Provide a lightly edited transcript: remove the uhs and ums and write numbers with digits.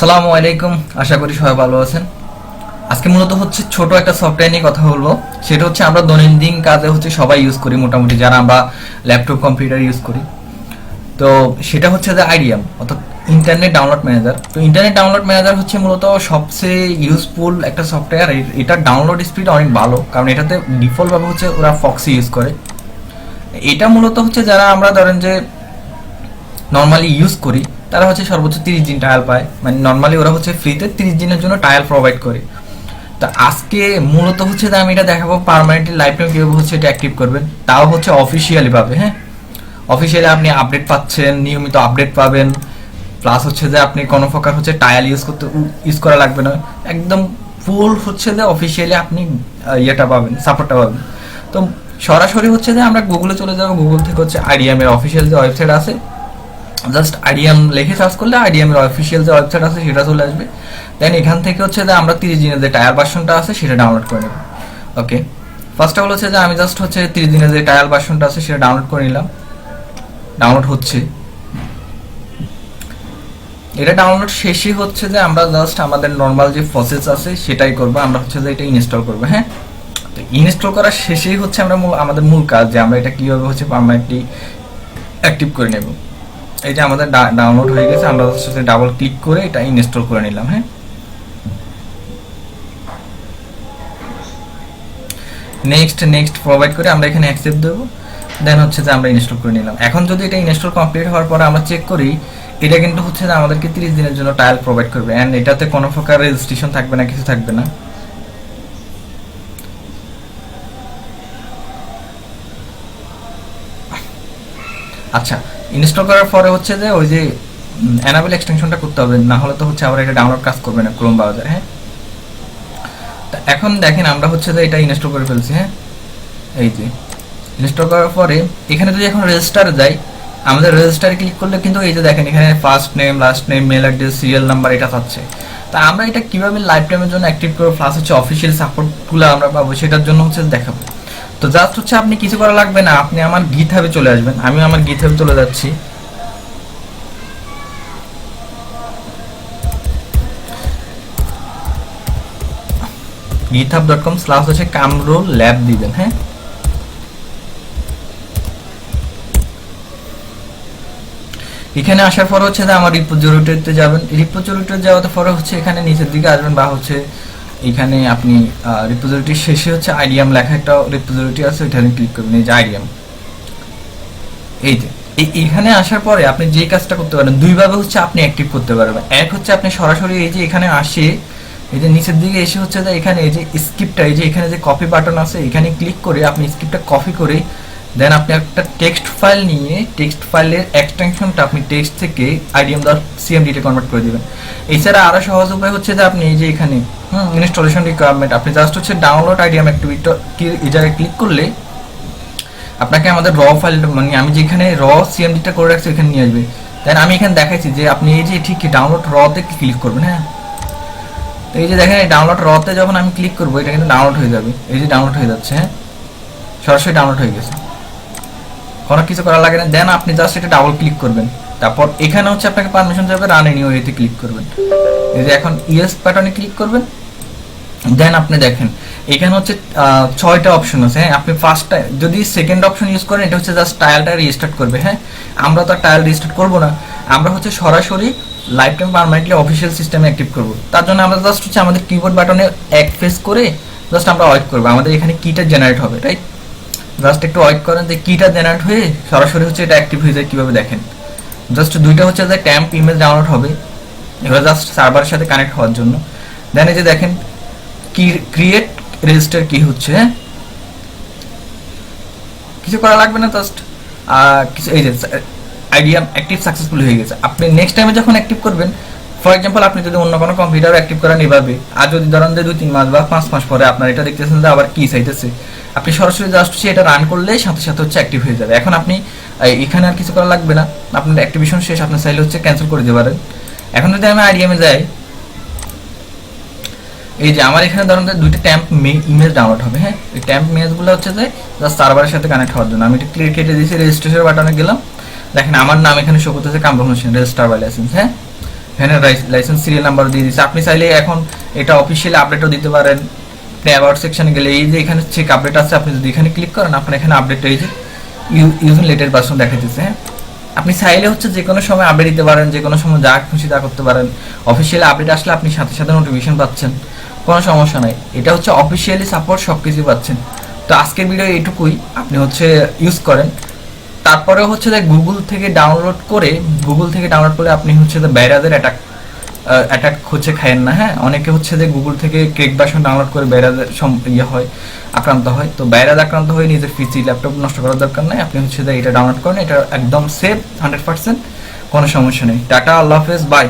আসসালামু আলাইকুম, আশা করি সবাই ভালো আছেন। আজকে মূলত হচ্ছে ছোট একটা সফটওয়্যার নিয়ে কথা বলবো। সেটা হচ্ছে আমরা দৈনন্দিন কাজে হচ্ছে সবাই ইউজ করি, মোটামুটি যারা আমরা ল্যাপটপ কম্পিউটার ইউজ করি। তো সেটা হচ্ছে যে আইডিএম অর্থাৎ ইন্টারনেট ডাউনলোড ম্যানেজার। তো ইন্টারনেট ডাউনলোড ম্যানেজার হচ্ছে মূলত সবচেয়ে ইউজফুল একটা সফটওয়্যার। এটার ডাউনলোড স্পিড অনেক ভালো, কারণ এটাতে ডিফল্টভাবে হচ্ছে ওরা ফক্সি ইউজ করে। এটা মূলত হচ্ছে যারা আমরা ধরেন যে নর্মালি ইউজ করি তারা হচ্ছে সর্বোচ্চ 30 দিন ট্রায়াল পায়, মানে নর্মালি ওরা হচ্ছে ফ্রিতে 30 দিনের জন্য ট্রায়াল প্রোভাইড করে। তো আজকে মূলত হচ্ছে যে আমি এটা দেখাবো পার্মানেন্টলি লাইফ টাইম কীভাবে হচ্ছে এটা অ্যাক্টিভ করবেন, তাও হচ্ছে অফিসিয়ালি ভাবে। হ্যাঁ, অফিসিয়ালি আপনি আপডেট পাচ্ছেন, নিয়মিত আপডেট পাবেন। প্লাস হচ্ছে যে আপনি কোনো প্রকার হচ্ছে ট্রায়াল ইউজ করা লাগবে না, একদম ফুল হচ্ছে যে অফিসিয়ালি আপনি ইয়েটা পাবেন, সাপোর্টটা পাবেন। তো সরাসরি হচ্ছে যে আমরা গুগলে চলে যাবো। গুগল থেকে হচ্ছে আইডিএম এর অফিসিয়াল যে ওয়েবসাইট আছে, জাস্ট আইডিএম লিখে সার্চ করলে আইডিএম এর অফিসিয়াল যে ওয়েবসাইট আছে সেটা চলে আসবে। দেন এখান থেকে হচ্ছে যে আমরা 30 দিনের যে টায়ার ভার্সনটা আছে সেটা ডাউনলোড করে নেব। ওকে, ফার্স্ট অফ অল হচ্ছে যে আমি জাস্ট হচ্ছে 30 দিনের যে টায়ার ভার্সনটা আছে সেটা ডাউনলোড করে নিলাম। ডাউনলোড হচ্ছে, এটা ডাউনলোড শেষে হচ্ছে যে আমরা জাস্ট আমাদের নর্মাল যে প্রসেস আছে সেটাই করবো। আমরা হচ্ছে যে এটা ইনস্টল করবো। হ্যাঁ, তো ইনস্টল করার শেষেই হচ্ছে আমরা আমাদের মূল কাজ যে আমরা এটা কীভাবে হচ্ছে পার্মানেন্টলি অ্যাক্টিভ করে নেব। এই যে আমাদের ডাউনলোড হয়ে গেছে, আমরা হচ্ছে ডাবল ক্লিক করে এটা ইনস্টল করে নিলাম। হ্যাঁ, নেক্সট প্রোভাইড করে আমরা এখানে অ্যাকসেপ্ট দেবো। দেন হচ্ছে যে আমরা ইনস্টল করে নিলাম। এখন যদি এটা ইনস্টল কমপ্লিট হওয়ার পরে আমরা চেক করি, এটা কিন্তু হচ্ছে যে আমাদেরকে 30 দিনের জন্য ট্রায়াল প্রোভাইড করবে। অ্যান্ড এটাতে কোনো প্রকার রেজিস্ট্রেশন থাকবে না, কিছু থাকবে না। আচ্ছা, ইনস্টল করার পরে হচ্ছে যে ওই যে এনাবেল এক্সটেনশনটা করতে হবে, না হলে তো হচ্ছে আবার এটা ডাউনলোড কাজ করবে না ক্রোম ব্রাউজার। হ্যাঁ, এখন দেখেন আমরা হচ্ছে যে এটা ইনস্টল করে ফেলছি। হ্যাঁ, এই যে ইনস্টল করার পরে এখানে যদি এখন রেজিস্টারে যাই, আমাদের রেজিস্টারে ক্লিক করলে কিন্তু এই যে দেখেন এখানে first name, last name, mail address, serial number এটা পাচ্ছে। তা আমরা এটা কিভাবে লাইফ টাইমের জন্য অ্যাক্টিভ করবো, প্লাস হচ্ছে অফিসিয়াল সাপোর্টগুলো আমরা পাবো সেটার জন্য হচ্ছে দেখাবো। তো জাস্ট হচ্ছে আপনি কিছু করা লাগবে না, আপনি আমার গিটহাবে চলে আসবেন। আমি আমার গিটহাবে চলে যাচ্ছি। github.com/ হচ্ছে কামরুল ল্যাব দিবেন। হ্যাঁ, এখানে আসার পর হচ্ছে যে আমার রিপোজিটরিতে যাবেন। রিপোজিটরিতে যাওয়ার পরে হচ্ছে এখানে নিচের দিকে আসবেন, বা হচ্ছে এখানে আপনি রিপোজিটরির শেষে হচ্ছে আইডিএম লেখা একটা রিপোজিটরি আছে, ওইখানে ক্লিক করবেন। এই যে আইডিএম, এই যে এখানে আসার পরে আপনি যে কাজটা করতে পারেন দুইভাবে হচ্ছে আপনি অ্যাক্টিভ করতে পারবেন। এক হচ্ছে আপনি সরাসরি এই যে এখানে আসে, এই যে নিচের দিকে এসে হচ্ছে যে এখানে এই যে স্ক্রিপ্টটা, এই যে এখানে যে কপি বাটন আছে এখানে ক্লিক করে আপনি স্ক্রিপ্টটা কপি করে দেন আপনি একটা টেক্সট ফাইল নিয়ে টেক্সট ফাইলের এক্সটেনশনটা আপনি টেক্সট থেকে IDM.cmd তে কনভার্ট করে দেবেন। এছাড়া আরো সহজ উপায় হচ্ছে যে আপনি এই যে এখানে ইনস্টলেশন রিকোয়ারমেন্ট, আপনি জাস্ট হচ্ছে ডাউনলোড IDM অ্যাক্টিভিটি এই জায়গায় ক্লিক করলে আপনাকে আমাদের র ফাইল, মানে আমি যেখানে cmd-টা করে রাখছি এখানে নিয়ে আসবে। দেন আমি এখানে দেখাইছি যে আপনি এই যে ঠিক ডাউনলোড তে ক্লিক করবেন। হ্যাঁ, তো এই যে দেখেন এই ডাউনলোড তে যখন আমি ক্লিক করবো এটা কিন্তু ডাউনলোড হয়ে যাবে। এই যে ডাউনলোড হয়ে যাচ্ছে। হ্যাঁ, সরাসরি ডাউনলোড হয়ে গেছে, কোনো কিছু করা লাগে না। দেন আপনি জাস্ট এটা ডাবল ক্লিক করবেন। তারপর এখানে হচ্ছে আপনাকে পারমিশন যাবে, রান এনিওয়ে তে ক্লিক করবেন। এই যে এখন ইয়েস বাটনে ক্লিক করবেন। দেন আপনি দেখেন এখানে হচ্ছে 6টা অপশন আছে। হ্যাঁ, আপনি ফার্স্টটা যদি সেকেন্ড অপশন ইউজ করেন এটা হচ্ছে জাস্ট টায়ালটা রিস্টার্ট করবে। হ্যাঁ, আমরা তো টায়াল রিস্টার্ট করবো না, আমরা হচ্ছে সরাসরি লাইফ টাইম পারমানেন্টলি অফিসিয়াল সিস্টেমে অ্যাক্টিভ করবো। তার জন্য আমরা জাস্ট হচ্ছে আমাদের কিবোর্ড বাটনে এক প্রেস করে জাস্ট আমরা ওয়েট করবো, আমাদের এখানে কিটা জেনারেট হবে। রাইট, জাস্ট একটু ওয়েট করেন যে কিটা জেনারেট হয়ে সরাসরি হচ্ছে এটা অ্যাক্টিভ হয়ে যায়। কীভাবে দেখেন, জাস্ট দুইটা হচ্ছে যে ট্যাম্প ইমেজ ডাউনলোড হবে, এবার জাস্ট সার্ভারের সাথে কানেক্ট হওয়ার জন্য। দেন এই যে দেখেন কি ক্রিয়েট রেজিস্টার কি হচ্ছে। হ্যাঁ, কিছু করা লাগবে না, জাস্ট কিছু এই যে আইডিএম অ্যাক্টিভ সাকসেসফুল হয়ে গেছে। আপনি নেক্সট টাইমে যখন অ্যাক্টিভ করবেন, ফর এক্সাম্পল আপনি যদি অন্য কোনো কম্পিউটার অ্যাক্টিভ করেন এভাবে, আর যদি ধরেন যে 2-3 মাস বা 5 মাস পরে আপনার এটা দেখতেছেন যে আবার কি চাইতেছে, আপনি সরাসরি জাস্ট এটা রান করলে সাথে সাথে হচ্ছে অ্যাক্টিভ হয়ে যাবে। এখন আপনি এখানে আর কিছু করা লাগবে না, আপনার অ্যাক্টিভেশন শেষ, আপনি চাইলে হচ্ছে ক্যান্সেল করে দিতে পারেন। এখন যদি আমি আইডিএমে যাই, এই যে আমার এখানে ধরুন 2টা ট্যাম্প ইমেজ ডাউনলোড হবে। হ্যাঁ, এই ট্যাম্প ইমেজগুলো হচ্ছে যে জাস্ট সার্ভারের সাথে কানেক্ট হওয়ার জন্য। আমি এটা ক্লিক কেটে দিয়েছি, রেজিস্ট্রেশন বাটনে গেলাম। দেখেন আমার নাম এখানে শো করতেছে Kamrul Hossain, register by license. হ্যাঁ, এখানে লাইসেন্স সিরিয়াল নাম্বার দিয়ে দিচ্ছে। আপনি চাইলে এখন এটা অফিসিয়ালি আপডেটও দিতে পারেন। আপনি অ্যাবাউট সেকশনে গেলে এই যে এখানে চেক আপডেট আছে, আপনি যদি এখানে ক্লিক করেন আপনার এখানে আপডেট এই যে ইউজিং লেটেস্ট ভার্সন দেখা দিচ্ছে। হ্যাঁ, আপনি চাইলে হচ্ছে যে কোনো সময় আপডেট দিতে পারেন, যে কোনো সময় যা খুশি তা করতে পারেন। অফিসিয়ালি আপডেট আসলে আপনি সাথে সাথে নোটিফিকেশন পাচ্ছেন, কোনো সমস্যা নাই। এটা হচ্ছে অফিসিয়ালি সাপোর্ট, সব কিছু পাচ্ছেন। তো আজকের ভিডিও এইটুকুই, আপনি হচ্ছে ইউজ করেন। তারপরে হচ্ছে যে গুগল থেকে ডাউনলোড করে আপনি হচ্ছে যে বাইরাদের অ্যাটাক হচ্ছে খায়েন না। হ্যাঁ, অনেকে হচ্ছে যে গুগল থেকে ক্রেক ভার্সন ডাউনলোড করে বাইরাদের আক্রান্ত হয়। তো বাইরাদ আক্রান্ত হয়ে নিজের পিসি ল্যাপটপ নষ্ট করার দরকার নেই। আপনি হচ্ছে যে এটা ডাউনলোড করেন, এটা একদম সেফ 100%, কোনো সমস্যা নেই। টাটা, আল্লাহ হাফেজ, বাই।